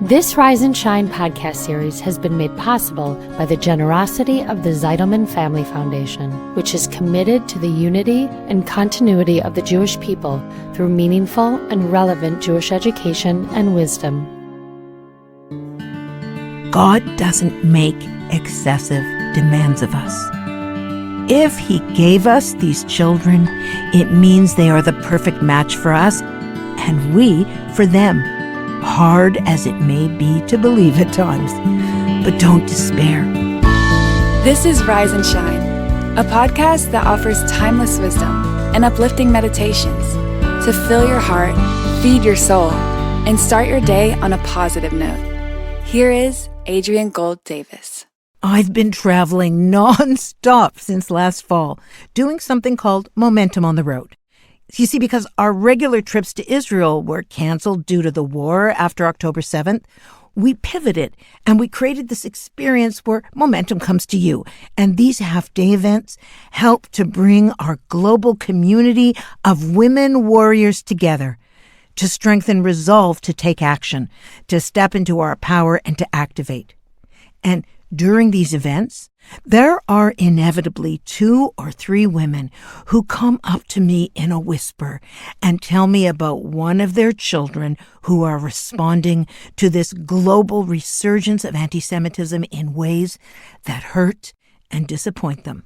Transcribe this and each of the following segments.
This Rise and Shine podcast series has been made possible by the generosity of the Zeidelman Family Foundation, which is committed to the unity and continuity of the Jewish people through meaningful and relevant Jewish education and wisdom. God doesn't make excessive demands of us. If He gave us these children, it means they are the perfect match for us, and we for them. Hard as it may be to believe at times, but don't despair. This is Rise and Shine, a podcast that offers timeless wisdom and uplifting meditations to fill your heart, feed your soul, and start your day on a positive note. Here is Adrienne Gold Davis. I've been traveling non-stop since last fall, doing something called Momentum on the Road. You see, because our regular trips to Israel were canceled due to the war after October 7th, we pivoted and we created this experience where momentum comes to you. And these half-day events help to bring our global community of women warriors together to strengthen resolve to take action, to step into our power and to activate. And during these events, there are inevitably 2 or 3 women who come up to me in a whisper and tell me about one of their children who are responding to this global resurgence of anti-Semitism in ways that hurt and disappoint them.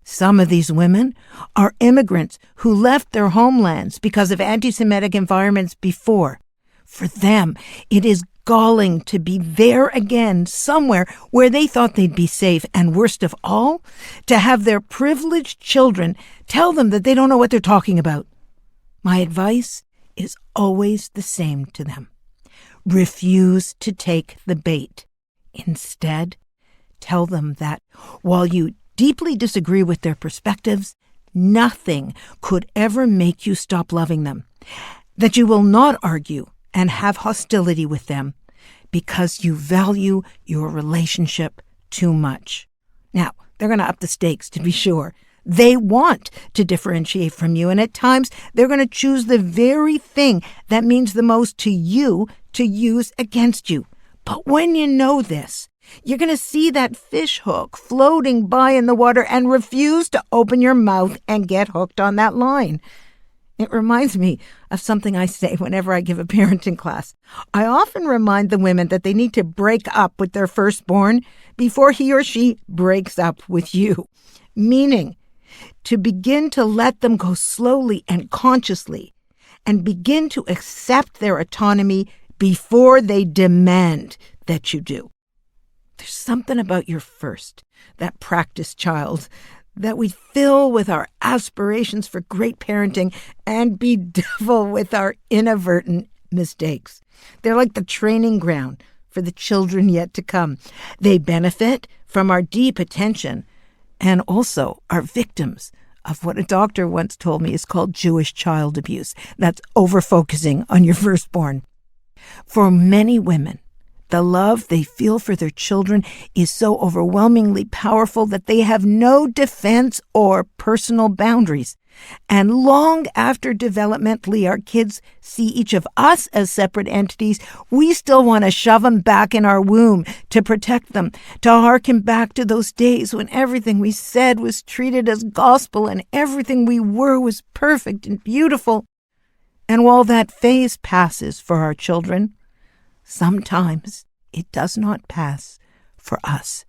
Some of these women are immigrants who left their homelands because of anti-Semitic environments before. For them, it is galling to be there again, somewhere where they thought they'd be safe, and worst of all, to have their privileged children tell them that they don't know what they're talking about. My advice is always the same to them. Refuse to take the bait. Instead, tell them that while you deeply disagree with their perspectives, nothing could ever make you stop loving them. That you will not argue and have hostility with them because you value your relationship too much. Now, they're going to up the stakes, to be sure. They want to differentiate from you, and at times they're going to choose the very thing that means the most to you to use against you. But when you know this, you're going to see that fish hook floating by in the water and refuse to open your mouth and get hooked on that line. It reminds me of something I say whenever I give a parenting class. I often remind the women that they need to break up with their firstborn before he or she breaks up with you. Meaning, to begin to let them go slowly and consciously and begin to accept their autonomy before they demand that you do. There's something about your first, that practice child, that we fill with our aspirations for great parenting and bedevil with our inadvertent mistakes. They're like the training ground for the children yet to come. They benefit from our deep attention and also are victims of what a doctor once told me is called Jewish child abuse. That's over-focusing on your firstborn. For many women, the love they feel for their children is so overwhelmingly powerful that they have no defense or personal boundaries. And long after developmentally our kids see each of us as separate entities, we still want to shove them back in our womb to protect them, to harken back to those days when everything we said was treated as gospel and everything we were was perfect and beautiful. And while that phase passes for our children, sometimes it does not pass for us.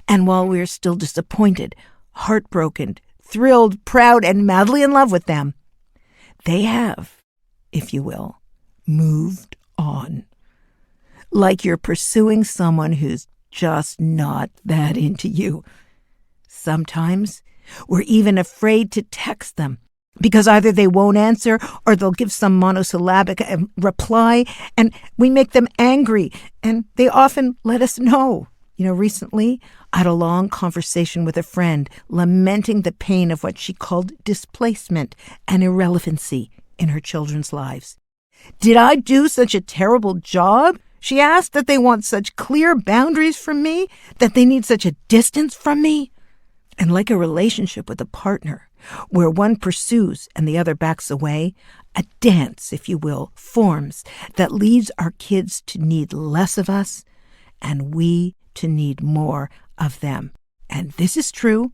And while we're still disappointed, heartbroken, thrilled, proud, and madly in love with them, they have, if you will, moved on. Like you're pursuing someone who's just not that into you. Sometimes we're even afraid to text them, because either they won't answer or they'll give some monosyllabic reply, and we make them angry, and they often let us know. Recently, I had a long conversation with a friend lamenting the pain of what she called displacement and irrelevancy in her children's lives. Did I do such a terrible job? She asked, that they want such clear boundaries from me, that they need such a distance from me. And like a relationship with a partner, where one pursues and the other backs away, A dance, if you will, forms that leads our kids to need less of us and we to need more of them. And this is true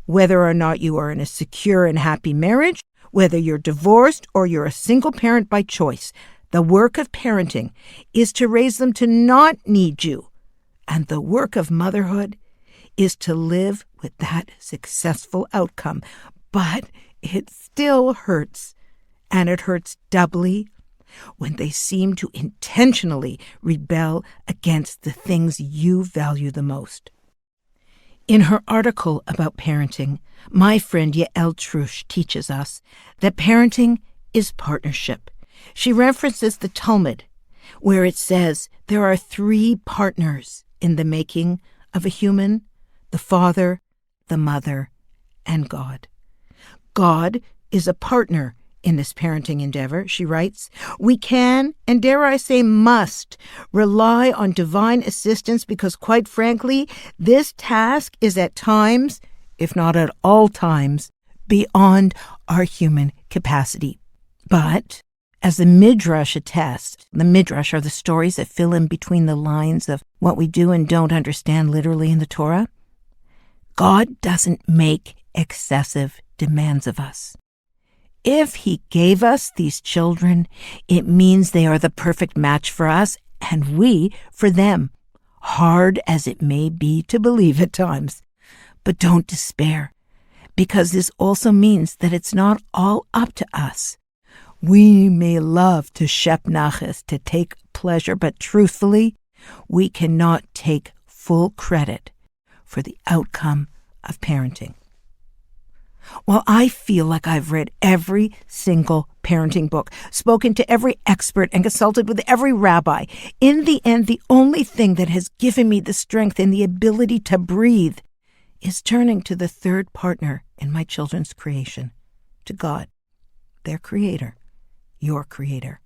whether or not you are in a secure and happy marriage, whether you're divorced or you're a single parent by choice. The work of parenting is to raise them to not need you. And the work of motherhood is to live with that successful outcome. But it still hurts. And it hurts doubly when they seem to intentionally rebel against the things you value the most. In her article about parenting, my friend Yael Trush teaches us that parenting is partnership. She references the Talmud, where it says there are 3 partners in the making of a human: the father, the mother, and God. God is a partner in this parenting endeavor, she writes. We can, and dare I say must, rely on divine assistance because, quite frankly, this task is at times, if not at all times, beyond our human capacity. But, as the Midrash attests, the Midrash are the stories that fill in between the lines of what we do and don't understand literally in the Torah, God doesn't make excessive demands of us. If he gave us these children, it means they are the perfect match for us and we for them, hard as it may be to believe at times. But don't despair, because this also means that it's not all up to us. We may love to shep naches, to take pleasure, but truthfully, we cannot take full credit for the outcome of parenting. While I feel like I've read every single parenting book, spoken to every expert, and consulted with every rabbi, in the end, the only thing that has given me the strength and the ability to breathe is turning to the third partner in my children's creation, to God, their creator, your creator.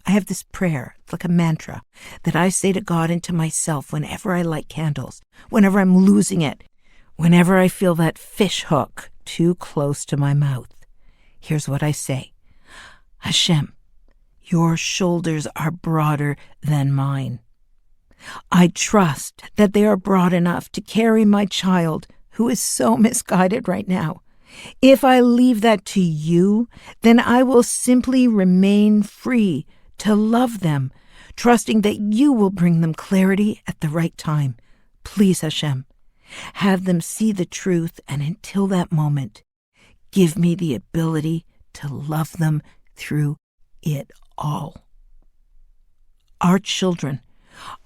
I have this prayer, it's like a mantra, that I say to God and to myself whenever I light candles, whenever I'm losing it, whenever I feel that fish hook too close to my mouth. Here's what I say. Hashem, your shoulders are broader than mine. I trust that they are broad enough to carry my child who is so misguided right now. If I leave that to you, then I will simply remain free to love them, trusting that you will bring them clarity at the right time. Please, Hashem, have them see the truth, and until that moment, give me the ability to love them through it all. Our children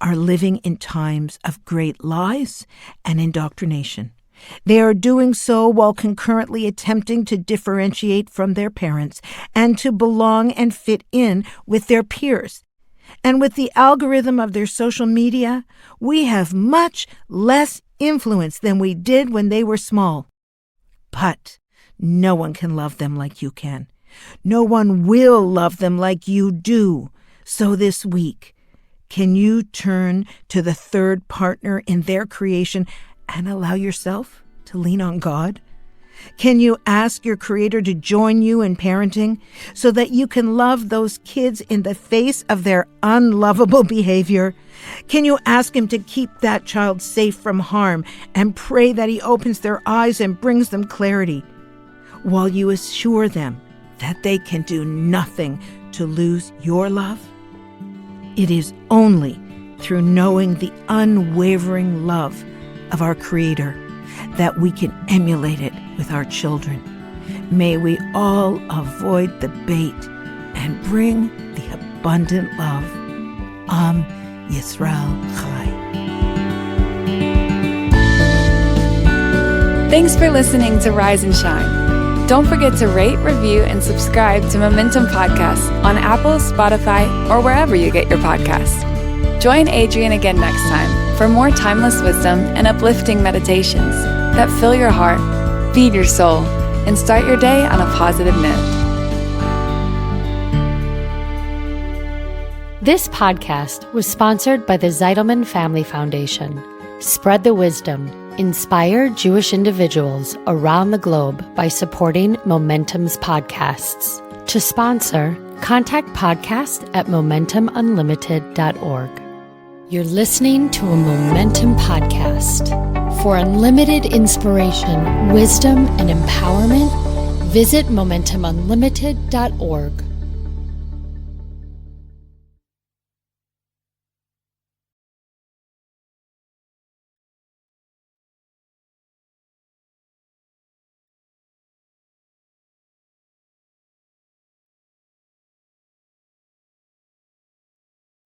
are living in times of great lies and indoctrination. They are doing so while concurrently attempting to differentiate from their parents and to belong and fit in with their peers. And with the algorithm of their social media, we have much less influence than we did when they were small. But no one can love them like you can. No one will love them like you do. So this week, can you turn to the third partner in their creation and allow yourself to lean on God? Can you ask your Creator to join you in parenting so that you can love those kids in the face of their unlovable behavior? Can you ask Him to keep that child safe from harm and pray that He opens their eyes and brings them clarity, while you assure them that they can do nothing to lose your love? It is only through knowing the unwavering love of our Creator that we can emulate it with our children. May we all avoid the bait and bring the abundant love. Am Yisrael Chai. Thanks for listening to Rise and Shine. Don't forget to rate, review, and subscribe to Momentum Podcasts on Apple, Spotify, or wherever you get your podcasts. Join Adrienne again next time for more timeless wisdom and uplifting meditations that fill your heart, feed your soul, and start your day on a positive note. This podcast was sponsored by the Zeidelman Family Foundation. Spread the wisdom. Inspire Jewish individuals around the globe by supporting Momentum's podcasts. To sponsor, contact podcast@momentumunlimited.org. You're listening to a Momentum podcast. For unlimited inspiration, wisdom, and empowerment, visit momentumunlimited.org.